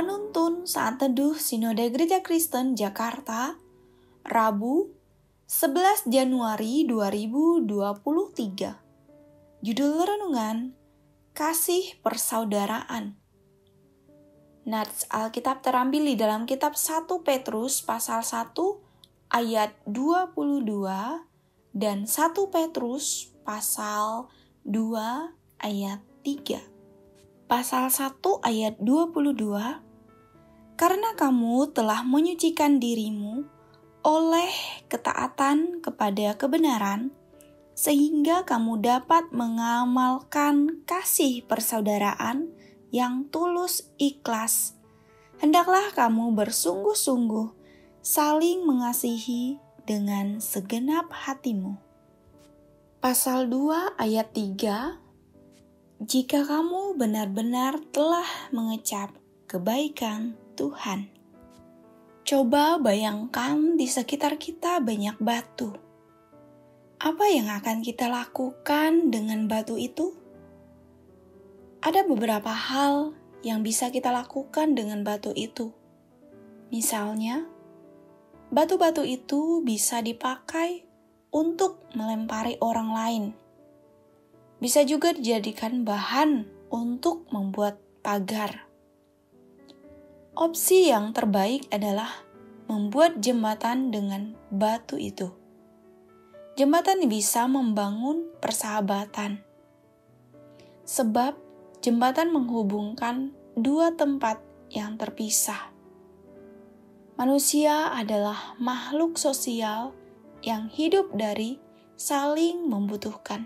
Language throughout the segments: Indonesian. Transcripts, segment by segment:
Penuntun Saat Teduh Sinode Gereja Kristen Jakarta, Rabu, 11 Januari 2023. Judul renungan, Kasih Persaudaraan. Nats Alkitab terambil di dalam kitab 1 Petrus pasal 1 ayat 22 dan 1 Petrus pasal 2 ayat 3. Pasal 1 ayat 22, karena kamu telah menyucikan dirimu oleh ketaatan kepada kebenaran, sehingga kamu dapat mengamalkan kasih persaudaraan yang tulus ikhlas. Hendaklah kamu bersungguh-sungguh saling mengasihi dengan segenap hatimu. Pasal 2 ayat 3, jika kamu benar-benar telah mengecap kebaikan Tuhan. Coba bayangkan di sekitar kita banyak batu. Apa yang akan kita lakukan dengan batu itu? Ada beberapa hal yang bisa kita lakukan dengan batu itu. Misalnya, batu-batu itu bisa dipakai untuk melempari orang lain. Bisa juga dijadikan bahan untuk membuat pagar. Opsi yang terbaik adalah membuat jembatan dengan batu itu. Jembatan bisa membangun persahabatan. Sebab jembatan menghubungkan dua tempat yang terpisah. Manusia adalah makhluk sosial yang hidup dari saling membutuhkan.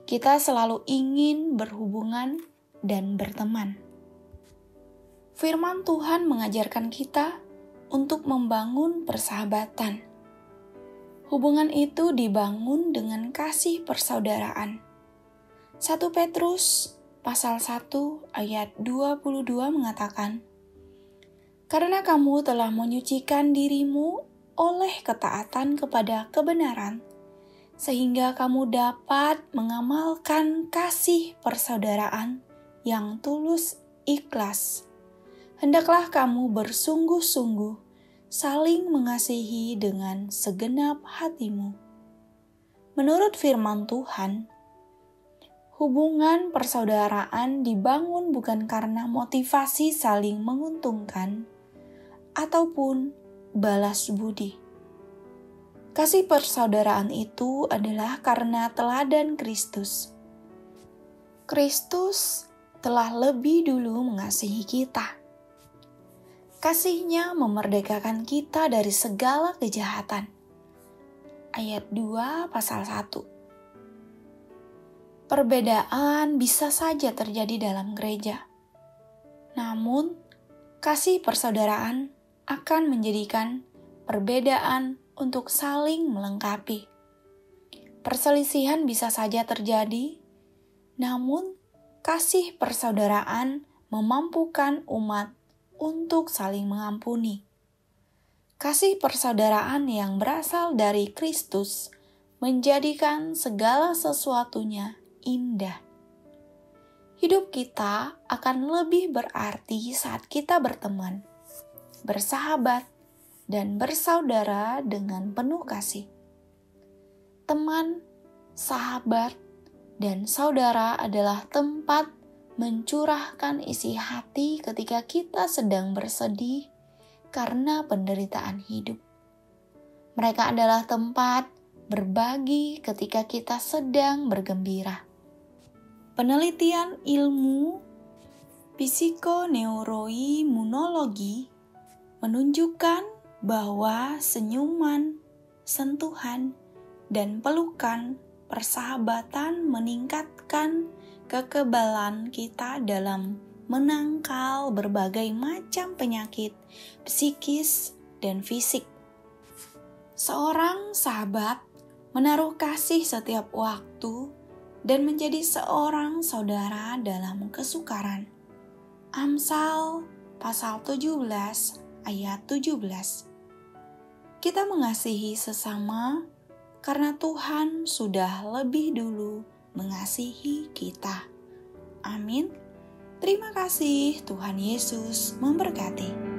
Kita selalu ingin berhubungan dan berteman. Firman Tuhan mengajarkan kita untuk membangun persahabatan. Hubungan itu dibangun dengan kasih persaudaraan. 1 Petrus pasal 1 ayat 22 mengatakan, karena kamu telah menyucikan dirimu oleh ketaatan kepada kebenaran, sehingga kamu dapat mengamalkan kasih persaudaraan yang tulus ikhlas. Hendaklah kamu bersungguh-sungguh saling mengasihi dengan segenap hatimu. Menurut firman Tuhan, hubungan persaudaraan dibangun bukan karena motivasi saling menguntungkan ataupun balas budi. Kasih persaudaraan itu adalah karena teladan Kristus. Kristus telah lebih dulu mengasihi kita. Kasih-Nya memerdekakan kita dari segala kejahatan. Ayat 2 pasal 1. Perbedaan bisa saja terjadi dalam gereja. Namun, kasih persaudaraan akan menjadikan perbedaan untuk saling melengkapi. Perselisihan bisa saja terjadi, namun kasih persaudaraan memampukan umat untuk saling mengampuni. Kasih persaudaraan yang berasal dari Kristus menjadikan segala sesuatunya indah. Hidup kita akan lebih berarti saat kita berteman, bersahabat, dan bersaudara dengan penuh kasih. Teman, sahabat, dan saudara adalah tempat mencurahkan isi hati ketika kita sedang bersedih karena penderitaan hidup. Mereka adalah tempat berbagi ketika kita sedang bergembira. Penelitian ilmu psikoneuroimunologi menunjukkan bahwa senyuman, sentuhan, dan pelukan persahabatan meningkatkan kekebalan kita dalam menangkal berbagai macam penyakit psikis dan fisik. Seorang sahabat menaruh kasih setiap waktu dan menjadi seorang saudara dalam kesukaran. Amsal pasal 17 ayat 17. Kita mengasihi sesama karena Tuhan sudah lebih dulu mengasihi kita. Amin. Terima kasih, Tuhan Yesus memberkati.